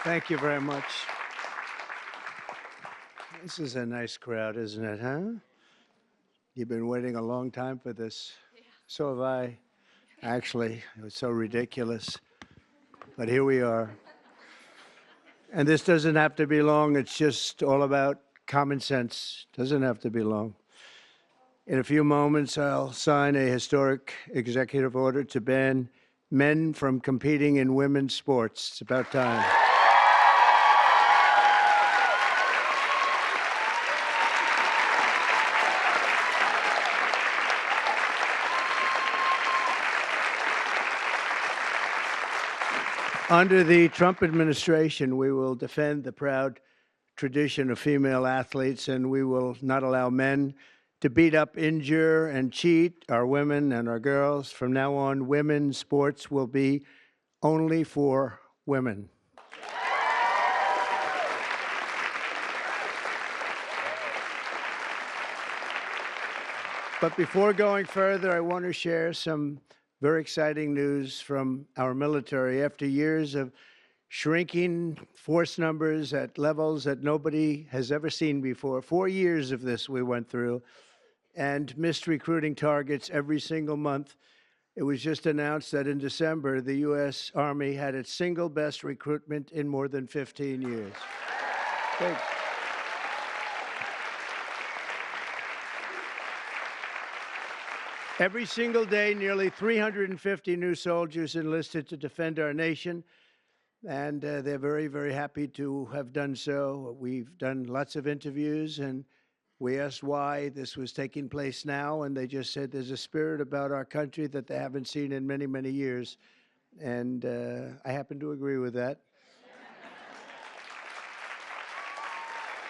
Thank you very much. This is a nice crowd, isn't it, huh? You've been waiting a long time for this. Yeah. So have I. Actually, it was so ridiculous. But here we are. And this doesn't have to be long. It's just all about common sense. Doesn't have to be long. In a few moments, I'll sign a historic executive order to ban men from competing in women's sports. It's about time. Under the Trump administration, we will defend the proud tradition of female athletes, and we will not allow men to beat up, injure, and cheat our women and our girls. From now on, women's sports will be only for women. But before going further, I want to share some very exciting news from our military. After years of shrinking force numbers at levels that nobody has ever seen before, 4 years of this we went through, and missed recruiting targets every single month, it was just announced that in December, the U.S. Army had its single best recruitment in more than 15 years. Thanks. Every single day, nearly 350 new soldiers enlisted to defend our nation, and they're very, very happy to have done so. We've done lots of interviews, and we asked why this was taking place now, and they just said there's a spirit about our country that they haven't seen in many, many years, and I happen to agree with that.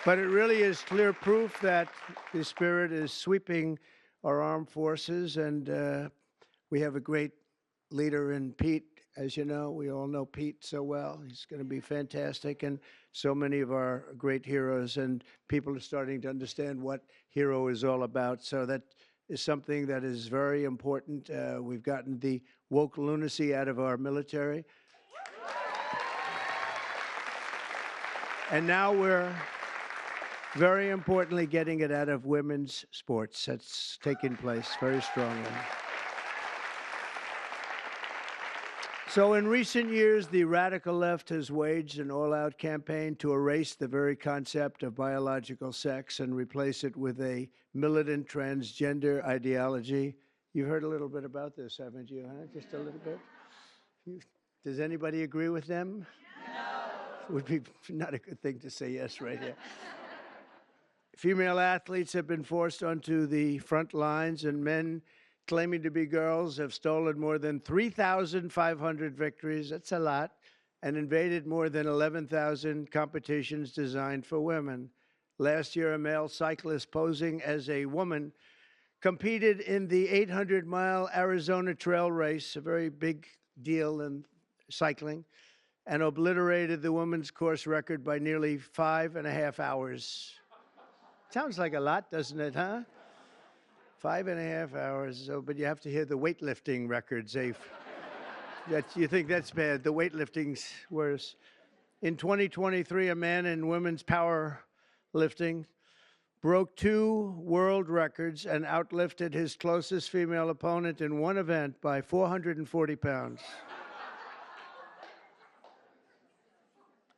But it really is clear proof that the spirit is sweeping our armed forces, and we have a great leader in Pete. As you know, we all know Pete so well. He's going to be fantastic, and so many of our great heroes, and people are starting to understand what hero is all about. So that is something that is very important. We've gotten the woke lunacy out of our military. And now we're very importantly getting it out of women's sports. That's taking place very strongly. So in recent years, the radical left has waged an all-out campaign to erase the very concept of biological sex and replace it with a militant transgender ideology. You've heard a little bit about this, haven't you, huh? Just a little bit? Does anybody agree with them? No. Would be not a good thing to say yes right here. Female athletes have been forced onto the front lines, and men claiming to be girls have stolen more than 3,500 victories, that's a lot, and invaded more than 11,000 competitions designed for women. Last year, a male cyclist posing as a woman competed in the 800-mile Arizona trail race, a very big deal in cycling, and obliterated the women's course record by nearly 5.5 hours. Sounds like a lot, doesn't it, huh? 5.5 hours, so, but you have to hear the weightlifting records. You think that's bad. The weightlifting's worse. In 2023, a man in women's powerlifting broke 2 world records and outlifted his closest female opponent in one event by 440 pounds.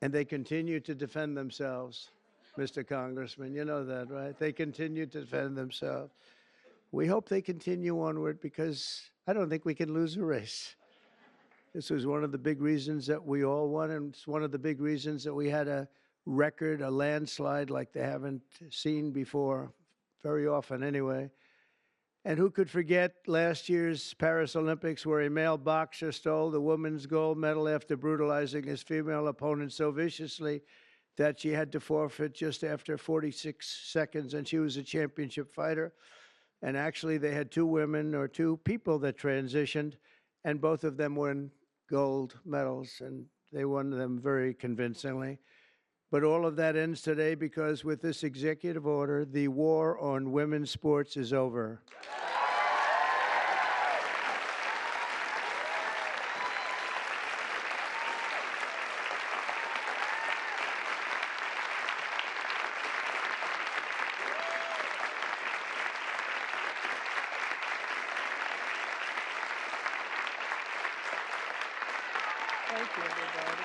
And they continue to defend themselves. Mr. Congressman, you know that, right? They continue to defend themselves. We hope they continue onward because I don't think we can lose a race. This was one of the big reasons that we all won, and it's one of the big reasons that we had a record, a landslide like they haven't seen before, very often anyway. And who could forget last year's Paris Olympics where a male boxer stole the women's gold medal after brutalizing his female opponent so viciously that she had to forfeit just after 46 seconds, and she was a championship fighter. And actually, they had 2 women or 2 people that transitioned, and both of them won gold medals, and they won them very convincingly. But all of that ends today because with this executive order, the war on women's sports is over. Thank you, everybody.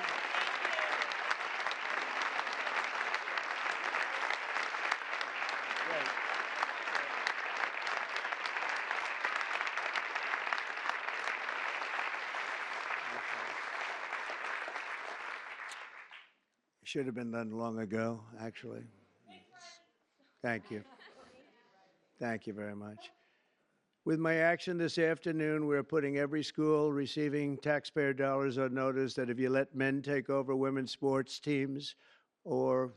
Great. Should have been done long ago, actually. Thank you. Thank you very much. With my action this afternoon, we're putting every school receiving taxpayer dollars on notice that if you let men take over women's sports teams or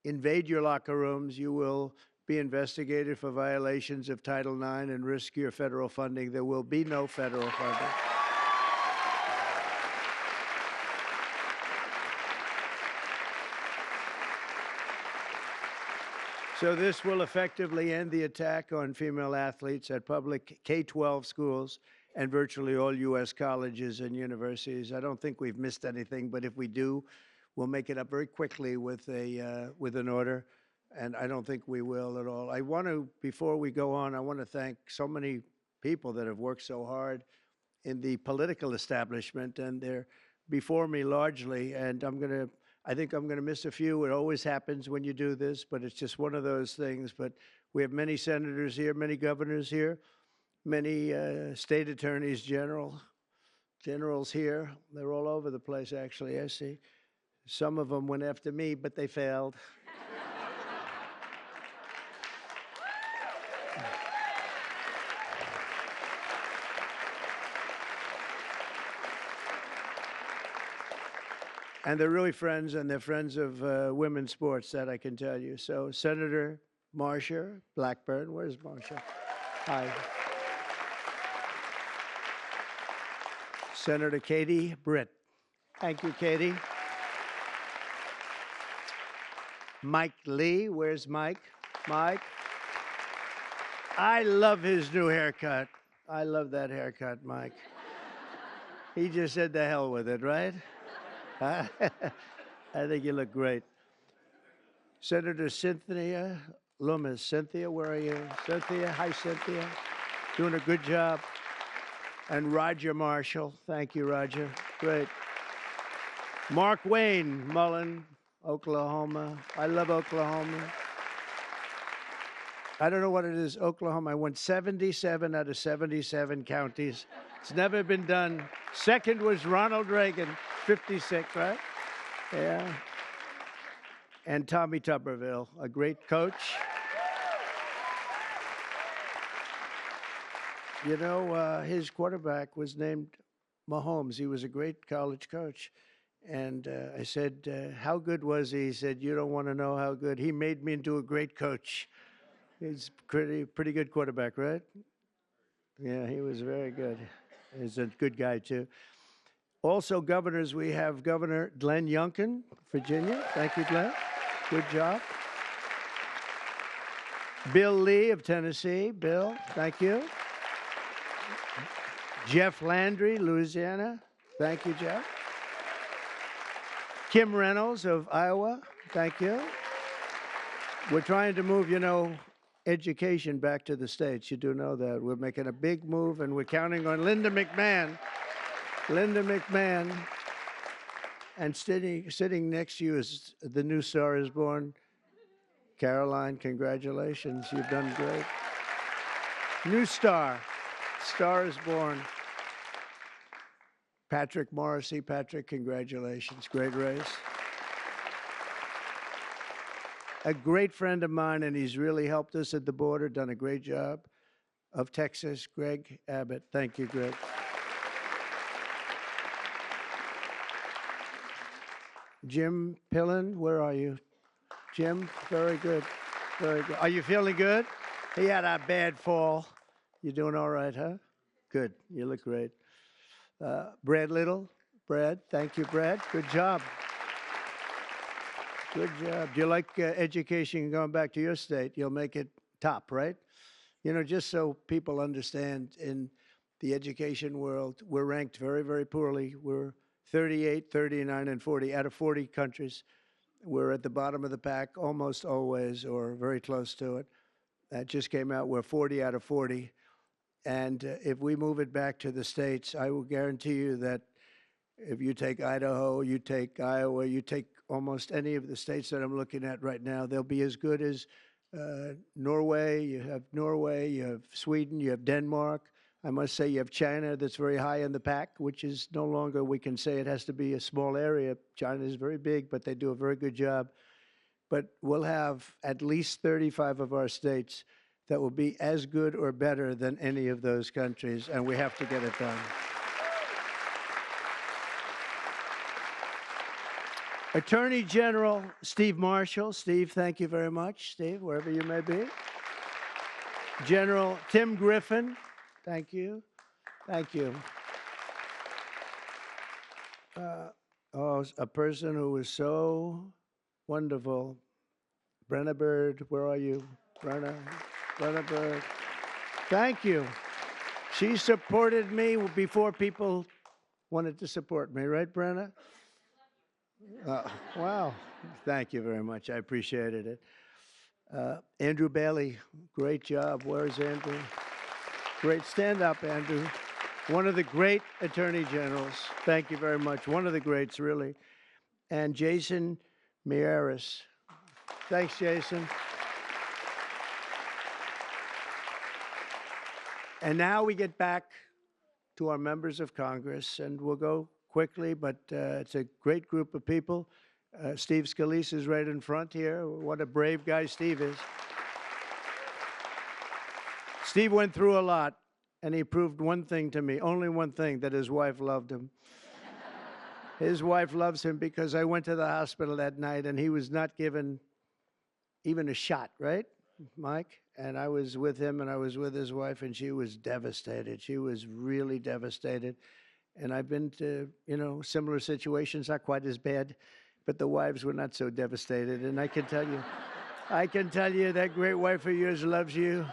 invade your locker rooms, you will be investigated for violations of Title IX and risk your federal funding. There will be no federal funding. So this will effectively end the attack on female athletes at public K-12 schools and virtually all U.S. colleges and universities. I don't think we've missed anything, but if we do, we'll make it up very quickly with an order, and I don't think we will at all. I want to, before we go on, I want to thank so many people that have worked so hard in the political establishment, and they're before me largely, and I think I'm going to miss a few. It always happens when you do this, but it's just one of those things. But we have many senators here, many governors here, many state attorneys generals here. They're all over the place, actually, I see. Some of them went after me, but they failed. And they're really friends, and they're friends of women's sports, that I can tell you. So Senator Marsha Blackburn, where's Marsha? Hi. Senator Katie Britt. Thank you, Katie. Mike Lee, where's Mike? Mike. I love his new haircut. I love that haircut, Mike. He just said the hell with it, right? I think you look great. Senator Cynthia Loomis. Cynthia, where are you? Cynthia, hi, Cynthia. Doing a good job. And Roger Marshall. Thank you, Roger. Great. Mark Wayne Mullen, Oklahoma. I love Oklahoma. I don't know what it is, Oklahoma. I won 77 out of 77 counties. It's never been done. Second was Ronald Reagan. 56, right? Yeah. And Tommy Tuberville, a great coach. You know, his quarterback was named Mahomes. He was a great college coach. And I said, how good was he? He said, you don't want to know how good. He made me into a great coach. He's pretty good quarterback, right? Yeah, he was very good. He's a good guy, too. Also, governors, we have Governor Glenn Youngkin, Virginia. Thank you, Glenn. Good job. Bill Lee of Tennessee. Bill, thank you. Jeff Landry, Louisiana. Thank you, Jeff. Kim Reynolds of Iowa. Thank you. We're trying to move, you know, education back to the states. You do know that. We're making a big move, and we're counting on Linda McMahon. Linda McMahon, and sitting next to you is the new Star is Born. Caroline, congratulations. You've done great. New Star. Star is Born. Patrick Morrissey. Patrick, congratulations. Great race. A great friend of mine, and he's really helped us at the border, done a great job, of Texas, Greg Abbott. Thank you, Greg. Jim Pillen, where are you? Jim, very good, very good. Are you feeling good? He had a bad fall. You doing all right, huh? Good, you look great. Brad Little, Brad, thank you, Brad. Good job. Good job. Do you like education going back to your state? You'll make it top, right? You know, just so people understand, in the education world, we're ranked very, very poorly. We're 38, 39, and 40 out of 40 countries. We're at the bottom of the pack almost always, or very close to it. That just came out. We're 40 out of 40. And if we move it back to the states, I will guarantee you that If you take Idaho, you take Iowa, you take almost any of the states that I'm looking at right now, they'll be as good as Norway. You have Norway, you have Sweden, you have Denmark. I must say you have China that's very high in the pack, which is no longer, we can say it has to be a small area. China is very big, but they do a very good job. But we'll have at least 35 of our states that will be as good or better than any of those countries, and we have to get it done. Attorney General Steve Marshall. Steve, thank you very much. Steve, wherever you may be. General Tim Griffin. Thank you. Thank you. A person who was so wonderful. Brenna Bird, where are you? Brenna Bird. Thank you. She supported me before people wanted to support me, right, Brenna? Wow. Thank you very much. I appreciated it. Andrew Bailey, great job. Where's Andrew? Great. Stand up, Andrew. One of the great attorney generals. Thank you very much. One of the greats, really. And Jason Miyares. Thanks, Jason. And now we get back to our members of Congress, and we'll go quickly, but it's a great group of people. Steve Scalise is right in front here. What a brave guy Steve is. Steve went through a lot, and he proved one thing to me, only one thing, that his wife loved him. His wife loves him because I went to the hospital that night, and he was not given even a shot, right, Mike? And I was with him, and I was with his wife, and she was devastated. She was really devastated. And I've been to, similar situations, not quite as bad, but the wives were not so devastated. And I can tell you that great wife of yours loves you.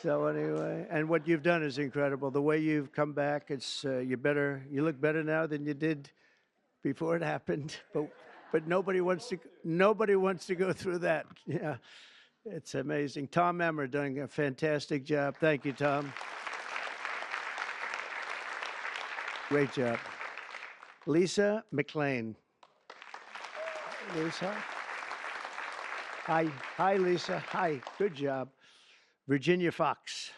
So anyway, and what you've done is incredible. The way you've come back, it's you look better now than you did before it happened. But nobody wants to go through that. Yeah, it's amazing. Tom Emmer doing a fantastic job. Thank you, Tom. Great job. Lisa McLean. Lisa. Hi, Lisa. Hi. Good job. Virginia Fox.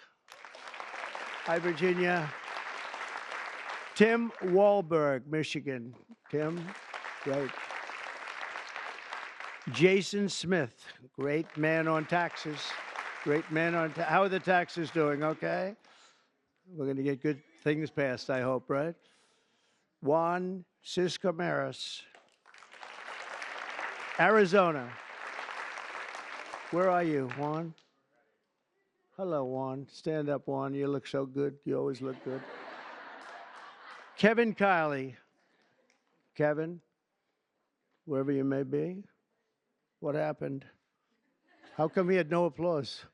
Hi, Virginia. Tim Wahlberg, Michigan. Tim, great. Jason Smith, great man on taxes. Great man on how are the taxes doing? Okay. We're going to get good things passed, I hope, right? Juan Ciscomaris, Arizona. Where are you, Juan? Hello, Juan. Stand up, Juan. You look so good. You always look good. Kevin Kiley. Kevin, wherever you may be. What happened? How come he had no applause?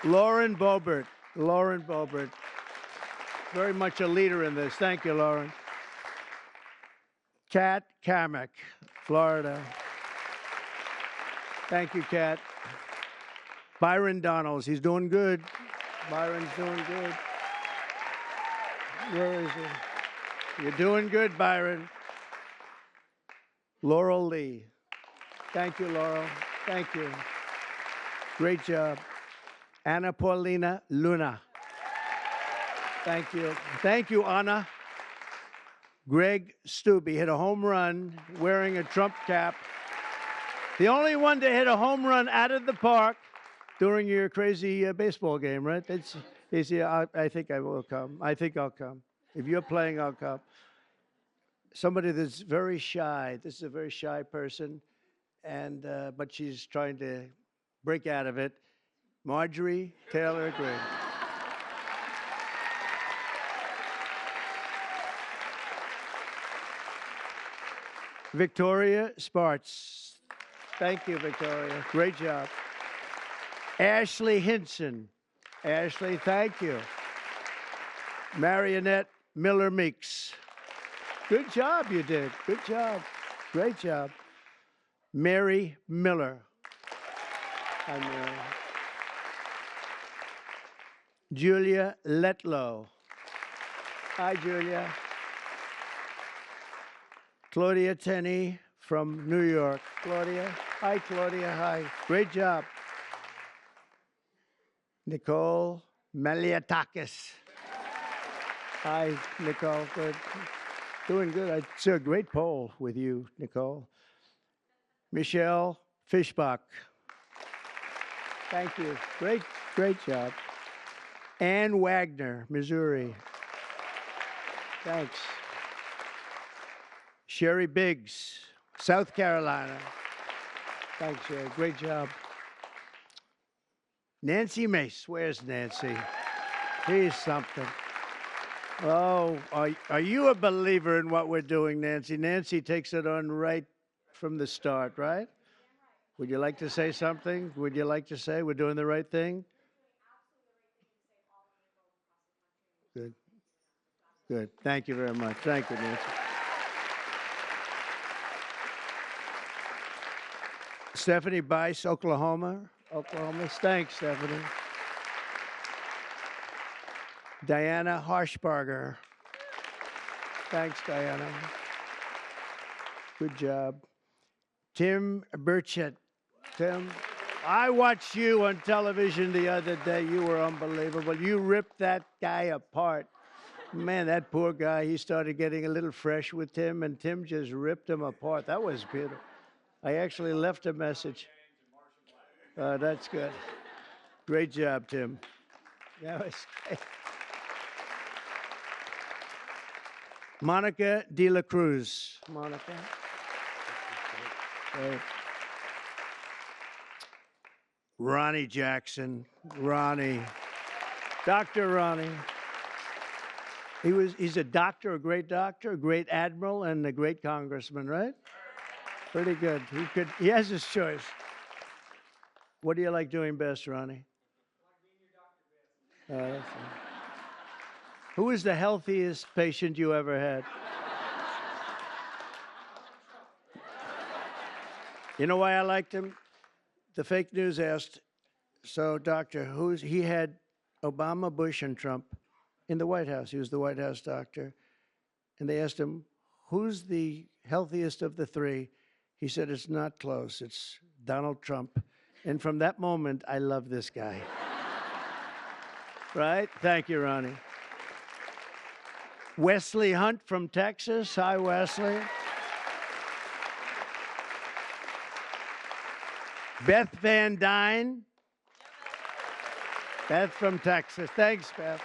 Lauren Boebert. Lauren Boebert. Very much a leader in this. Thank you, Lauren. Kat Kamek, Florida. Thank you, Kat. Byron Donalds. He's doing good. Byron's doing good. Where is he? You're doing good, Byron. Laurel Lee. Thank you, Laurel. Thank you. Great job. Anna Paulina Luna. Thank you. Thank you, Anna. Greg Stubbe hit a home run wearing a Trump cap. The only one to hit a home run out of the park during your crazy baseball game, right? I think I will come. I think I'll come. If you're playing, I'll come. Somebody that's very shy. This is a very shy person, and but she's trying to break out of it. Marjorie Taylor Greene. Victoria Spartz. Thank you, Victoria. Great job. Ashley Hinson. Ashley, thank you. Marionette Miller Meeks. Good job you did. Good job. Great job. Mary Miller. Hi, Mary. Julia Letlow. Hi, Julia. Claudia Tenney from New York. Claudia. Hi, Claudia. Hi. Great job. Nicole Maliatakis. Hi, Nicole. Good. Doing good. I saw a great poll with you, Nicole. Michelle Fishbach. Thank you. Great job. Ann Wagner, Missouri. Thanks. Sherry Biggs, South Carolina. Thanks, Sherry. Great job. Nancy Mace. Where's Nancy? She's something. Oh, are you a believer in what we're doing, Nancy? Nancy takes it on right from the start, right? Would you like to say something? Would you like to say we're doing the right thing? Good. Good. Thank you very much. Thank you, Nancy. Stephanie Bice, Oklahoma. Thanks, Stephanie. Diana Harshbarger. Thanks, Diana. Good job. Tim Burchett. Tim, I watched you on television the other day. You were unbelievable. You ripped that guy apart. Man, that poor guy, he started getting a little fresh with Tim, and Tim just ripped him apart. That was beautiful. I actually left a message. That's good. Great job, Tim. That was great. Monica De La Cruz. Monica. Great. Ronnie Jackson. Ronnie. Dr. Ronnie. He's a doctor, a great admiral, and a great congressman, right? Pretty good. He has his choice. What do you like doing best, Ronnie? Who is the healthiest patient you ever had? You know why I liked him? The fake news asked, so doctor, he had Obama, Bush, and Trump in the White House. He was the White House doctor. And they asked him, who's the healthiest of the three? He said, it's not close. It's Donald Trump. And from that moment, I love this guy. Right? Thank you, Ronnie. Wesley Hunt from Texas. Hi, Wesley. Beth Van Dyne. Beth from Texas. Thanks, Beth.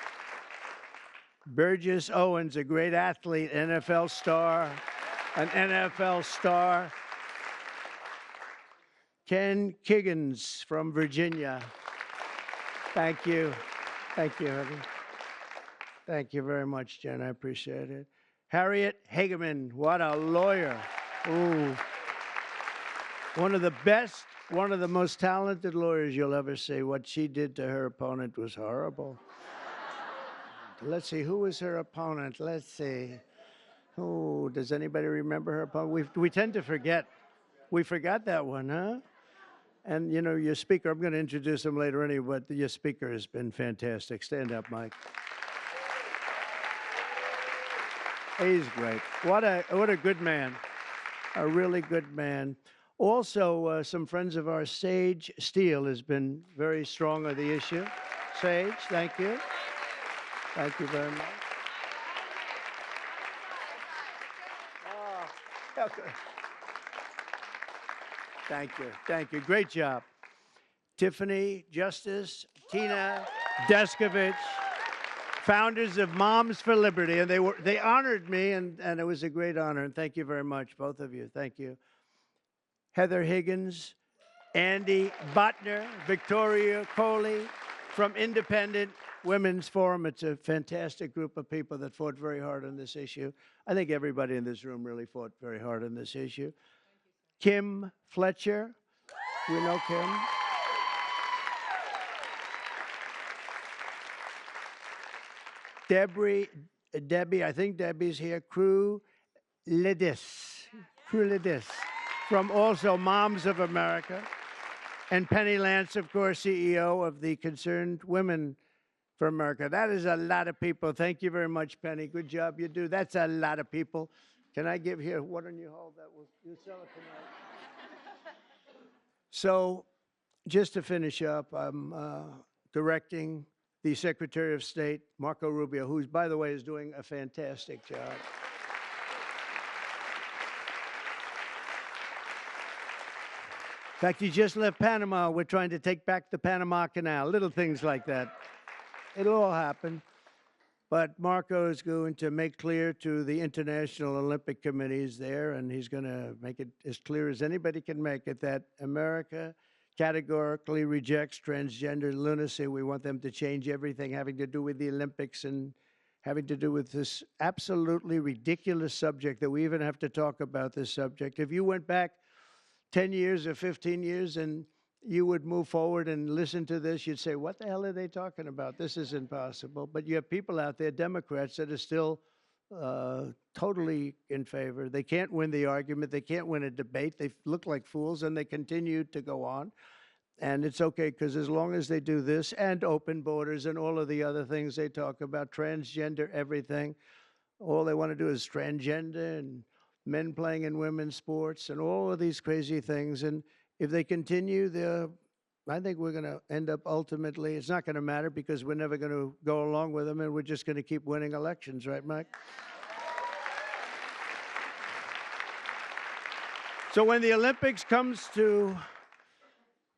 Burgess Owens, a great athlete, an NFL star. Ken Kiggins from Virginia. Thank you. Thank you, honey. Thank you very much, Jen. I appreciate it. Harriet Hageman, what a lawyer. Ooh. One of the most talented lawyers you'll ever see. What she did to her opponent was horrible. Let's see, who was her opponent? Let's see. Oh, does anybody remember her opponent? We tend to forget. We forgot that one, huh? And, you know, your speaker, I'm going to introduce him later anyway, but your speaker has been fantastic. Stand up, Mike. He's great. What a good man. A really good man. Also, some friends of ours, Sage Steele, has been very strong on the issue. Sage, thank you. Thank you very much. Oh, okay. Thank you. Thank you. Great job. Tiffany Justice, Tina Deskovich, founders of Moms for Liberty, and they honored me, and it was a great honor. And thank you very much, both of you. Thank you. Heather Higgins, Andy Botner, Victoria Coley from Independent Women's Forum. It's a fantastic group of people that fought very hard on this issue. I think everybody in this room really fought very hard on this issue. Kim Fletcher, we know Kim. Debbie, I think Debbie's here. Crew Lidis from also Moms of America. And Penny Lance, of course, CEO of the Concerned Women for America. That is a lot of people. Thank you very much, Penny. Good job you do. That's a lot of people. Can I give here? Why don't you hold that? You sell it tonight. So, just to finish up, I'm directing the Secretary of State, Marco Rubio, who, by the way, is doing a fantastic job. In fact, he just left Panama. We're trying to take back the Panama Canal, little things like that. It'll all happen. But Marco is going to make clear to the International Olympic Committees there, and he's going to make it as clear as anybody can make it, that America categorically rejects transgender lunacy. We want them to change everything having to do with the Olympics and having to do with this absolutely ridiculous subject that we even have to talk about this subject. If you went back 10 years or 15 years and you would move forward and listen to this, you'd say, what the hell are they talking about? This is impossible. But you have people out there, Democrats, that are still totally in favor. They can't win the argument. They can't win a debate. They look like fools, and they continue to go on. And it's okay, because as long as they do this and open borders and all of the other things they talk about, transgender, everything, all they want to do is transgender and men playing in women's sports and all of these crazy things. And if they continue, I think we're going to end up ultimately, it's not going to matter because we're never going to go along with them, and we're just going to keep winning elections, right, Mike? So when the Olympics comes to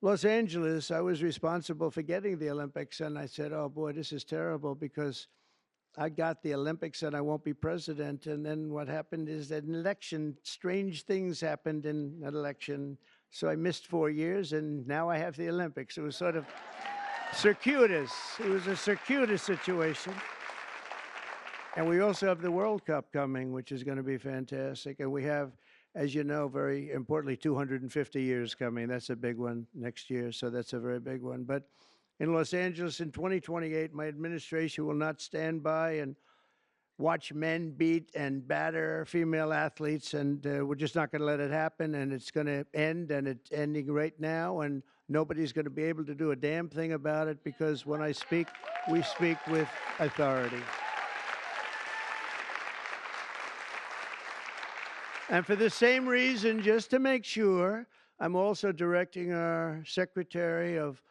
Los Angeles, I was responsible for getting the Olympics, and I said, oh boy, this is terrible because I got the Olympics and I won't be president. And then what happened is that an election, strange things happened in an election. So I missed 4 years, and now I have the Olympics. It was sort of circuitous. It was a circuitous situation. And we also have the World Cup coming, which is going to be fantastic. And we have, as you know, very importantly, 250 years coming. That's a big one next year, so that's a very big one. But in Los Angeles in 2028, my administration will not stand by and watch men beat and batter female athletes, and we're just not going to let it happen, and it's going to end, and it's ending right now, and nobody's going to be able to do a damn thing about it, because when I speak, we speak with authority. And for the same reason, just to make sure, I'm also directing our Secretary of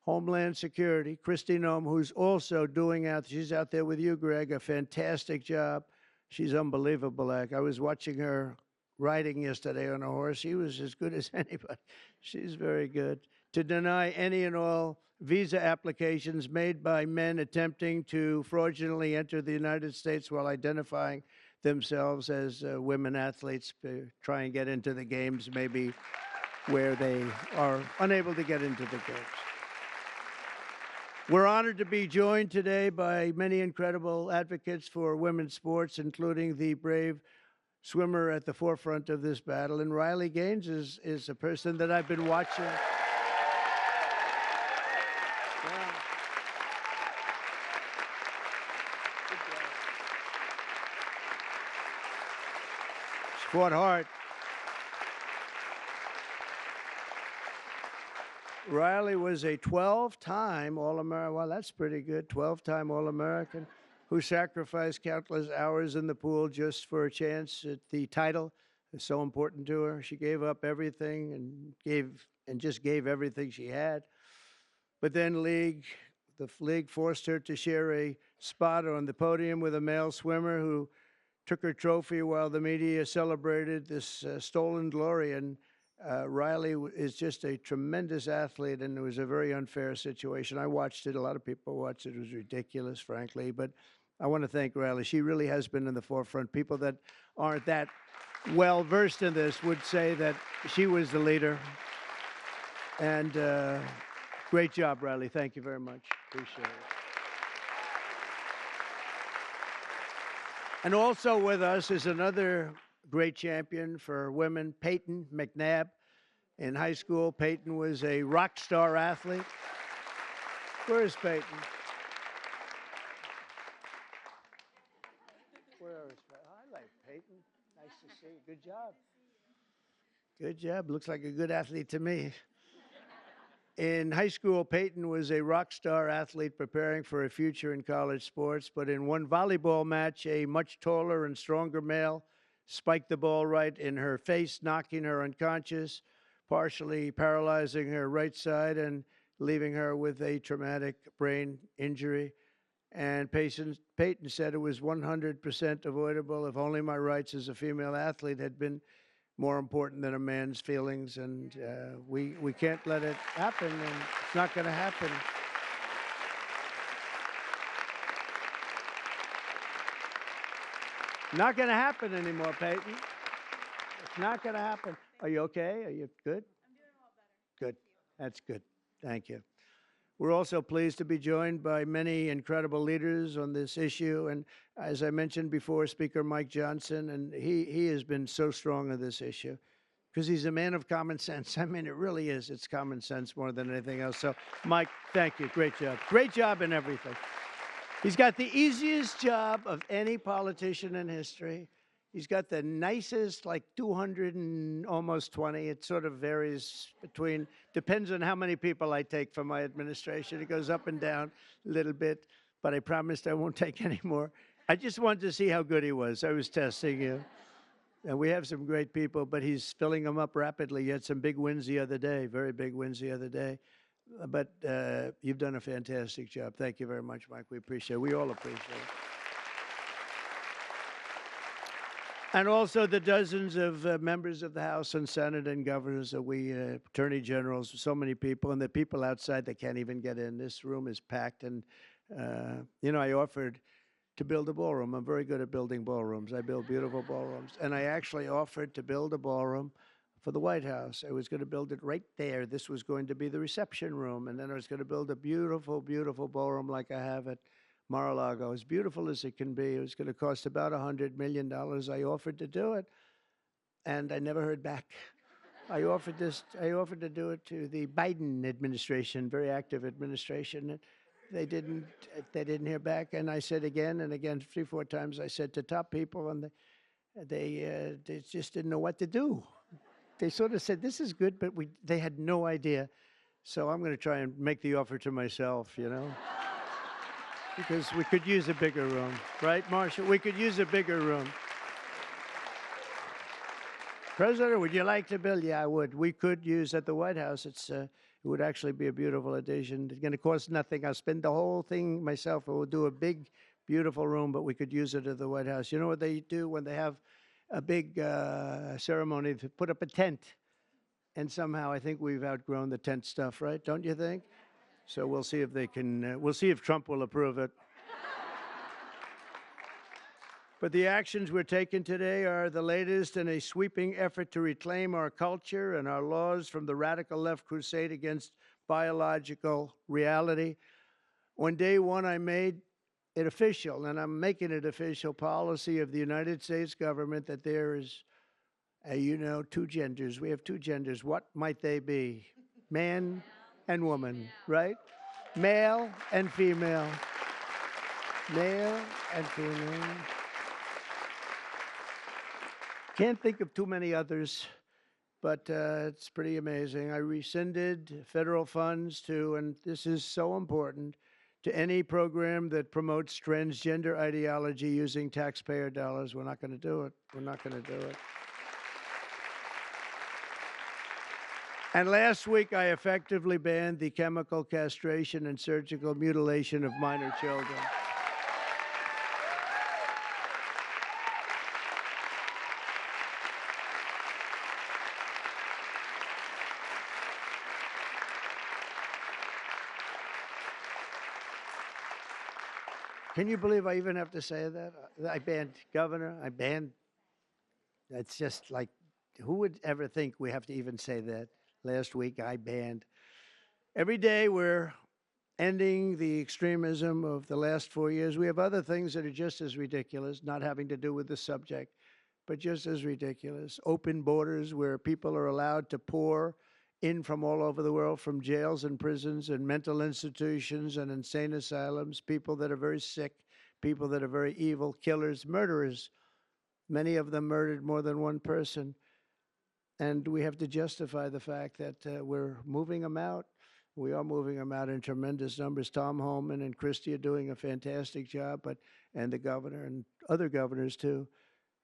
Homeland Security, Kristi Noem, who's also doing she's out there with you, Greg, a fantastic job. She's unbelievable. I was watching her riding yesterday on a horse. She was as good as anybody. She's very good. To deny any and all visa applications made by men attempting to fraudulently enter the United States while identifying themselves as women athletes, try and get into the games, maybe where they are unable to get into the games. We're honored to be joined today by many incredible advocates for women's sports, including the brave swimmer at the forefront of this battle. And Riley Gaines is a person that I've been watching. Yeah. Good job. She fought hard. Riley was a 12-time All-American. Well, that's pretty good. 12-time All-American who sacrificed countless hours in the pool just for a chance at the title. It's so important to her. She gave up everything and just gave everything she had. But then the league forced her to share a spot on the podium with a male swimmer who took her trophy while the media celebrated this stolen glory. And Riley is just a tremendous athlete, and it was a very unfair situation. I watched it. A lot of people watched it. It was ridiculous, frankly. But I want to thank Riley. She really has been in the forefront. People that aren't that well-versed in this would say that she was the leader. And great job, Riley. Thank you very much. Appreciate it. And also with us is another great champion for women, Peyton McNabb. In high school, Peyton was a rock star athlete. Where is Peyton? Where is Peyton? I like Peyton. Nice to see you. Good job. Good job. Looks like a good athlete to me. In high school, Peyton was a rock star athlete preparing for a future in college sports, but in one volleyball match, a much taller and stronger male spiked the ball right in her face, knocking her unconscious, partially paralyzing her right side and leaving her with a traumatic brain injury. And Peyton said it was 100% avoidable if only my rights as a female athlete had been more important than a man's feelings. And we can't let it happen, and it's not going to happen. Not going to happen anymore, Peyton. It's not going to happen. Are you okay? Are you good? I'm doing a lot better. Good. That's good. Thank you. We're also pleased to be joined by many incredible leaders on this issue. And as I mentioned before, Speaker Mike Johnson, and he has been so strong on this issue because he's a man of common sense. I mean, it really is. It's common sense more than anything else. So, Mike, thank you. Great job. Great job in everything. He's got the easiest job of any politician in history. He's got the nicest, like 200 and almost 20. It sort of varies between, depends on how many people I take from my administration. It goes up and down a little bit, but I promised I won't take any more. I just wanted to see how good he was. I was testing you. And we have some great people, but he's filling them up rapidly. He had some big wins the other day, very big wins the other day. But you've done a fantastic job. Thank you very much, Mike. We appreciate it. We all appreciate it. And also the dozens of members of the House and Senate and governors that attorney generals, so many people, and the people outside that can't even get in. This room is packed. And, I offered to build a ballroom. I'm very good at building ballrooms. I build beautiful ballrooms. And I actually offered to build a ballroom for the White House. I was going to build it right there. This was going to be the reception room. And then I was going to build a beautiful, beautiful ballroom like I have at Mar-a-Lago, as beautiful as it can be. It was going to cost about $100 million. I offered to do it, and I never heard back. I offered to do it to the Biden administration, very active administration. And they didn't hear back. And I said again and again, 3-4 times, I said to top people, and they just didn't know what to do. They sort of said, this is good, but they had no idea. So I'm going to try and make the offer to myself, because we could use a bigger room, right, Marshall? We could use a bigger room. President, would you like to build? Yeah, I would. We could use at the White House. It would actually be a beautiful addition. It's going to cost nothing. I'll spend the whole thing myself. We'll do a big, beautiful room, but we could use it at the White House. You know what they do when they have a big ceremony? They put up a tent. And somehow I think we've outgrown the tent stuff, right? Don't you think? So we'll see if they can, we'll see if Trump will approve it. But the actions we're taking today are the latest in a sweeping effort to reclaim our culture and our laws from the radical left crusade against biological reality. On day one, I made it official, and I'm making it official policy of the United States government that there is, two genders. We have two genders. What might they be? Man and woman, right? Male and female. Male and female. Can't think of too many others, but it's pretty amazing. I rescinded federal funds to, and this is so important, to any program that promotes transgender ideology using taxpayer dollars. We're not going to do it. We're not going to do it. And last week, I effectively banned the chemical castration and surgical mutilation of minor children. Can you believe I even have to say that? I banned governor, I banned, it's just like, who would ever think we have to even say that? Last week, I banned. Every day, we're ending the extremism of the last 4 years. We have other things that are just as ridiculous, not having to do with the subject, but just as ridiculous. Open borders where people are allowed to pour in from all over the world, from jails and prisons and mental institutions and insane asylums, people that are very sick, people that are very evil, killers, murderers. Many of them murdered more than one person. And we have to justify the fact that we're moving them out. We are moving them out in tremendous numbers. Tom Homan and Christie are doing a fantastic job, and the governor and other governors too.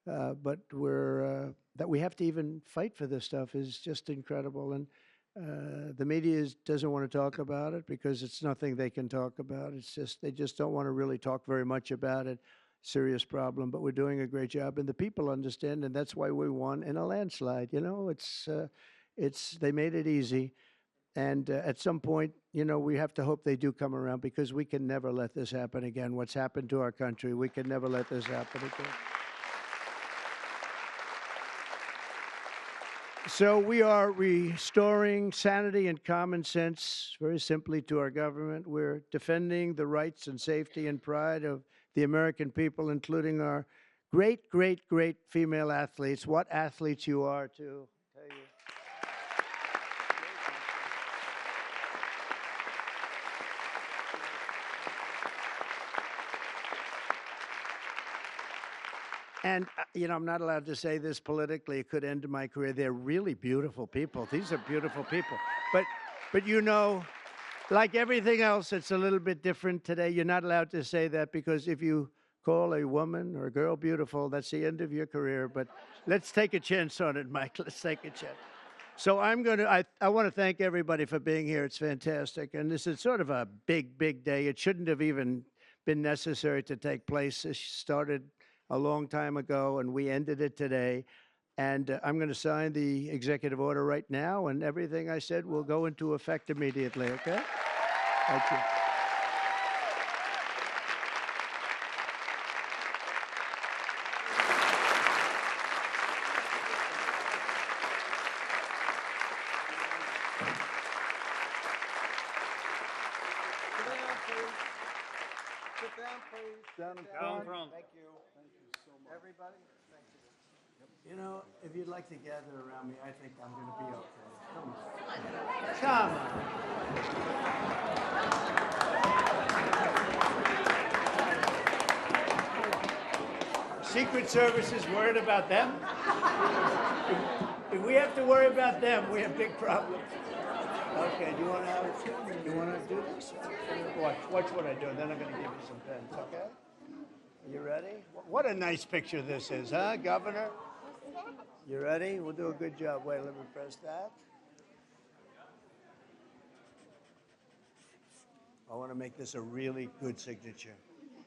But that we have to even fight for this stuff is just incredible. And the media doesn't want to talk about it because it's nothing they can talk about. It's just they just don't want to really talk very much about it. Serious problem, but we're doing a great job, and the people understand, and that's why we won in a landslide. You know, it's they made it easy, and at some point, you know, we have to hope they do come around because we can never let this happen again. What's happened to our country, we can never let this happen again. So we are restoring sanity and common sense very simply to our government. We're defending the rights and safety and pride of the American people, including our great, great, great female athletes. What athletes you are, too. Tell you. And, you know, I'm not allowed to say this politically. It could end my career. They're really beautiful people. These are beautiful people. But you know, like everything else, it's a little bit different today. You're not allowed to say that because if you call a woman or a girl beautiful, that's the end of your career. But let's take a chance on it, Mike. Let's take a chance. So I want to thank everybody for being here. It's fantastic. And this is sort of a big, big day. It shouldn't have even been necessary to take place. This started a long time ago, and we ended it today. And I'm going to sign the executive order right now, and everything I said will go into effect immediately, okay? Thank you. Sit down, please. Down in front. Thank you. Thank you so much. Everybody, thank you. You know, if you'd like to gather around me, I think I'm going to be okay. Come on. Come on. Secret Service is worried about them. If we have to worry about them, we have big problems. Okay, do you want to do this? Watch what I do, and then I'm going to give you some pens, okay? You ready? What a nice picture this is, huh, Governor? You ready? We'll do a good job. Wait, let me press that. I want to make this a really good signature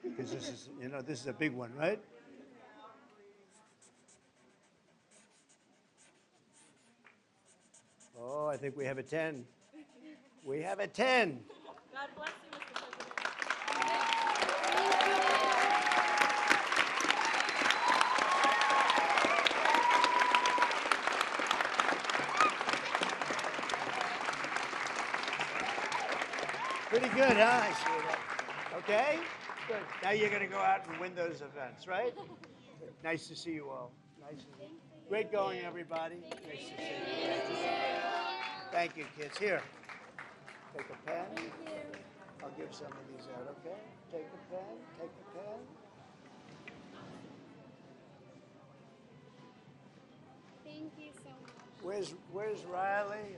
because this is, you know, this is a big one, right? Oh, I think we have a 10. We have a 10. God bless you, Mr. President. Pretty good, huh? I see that. Okay? Good. Now you're going to go out and win those events, right? Nice to see you all. Nice to see you. Great going, everybody. Nice to see you. Nice to see you. Thank you, kids. Here, take a pen. I'll give some of these out, okay? Take a pen, take a pen. Thank you so much. Where's Riley?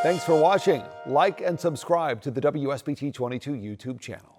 Thanks for watching. Like and subscribe to the WSBT 22 YouTube channel.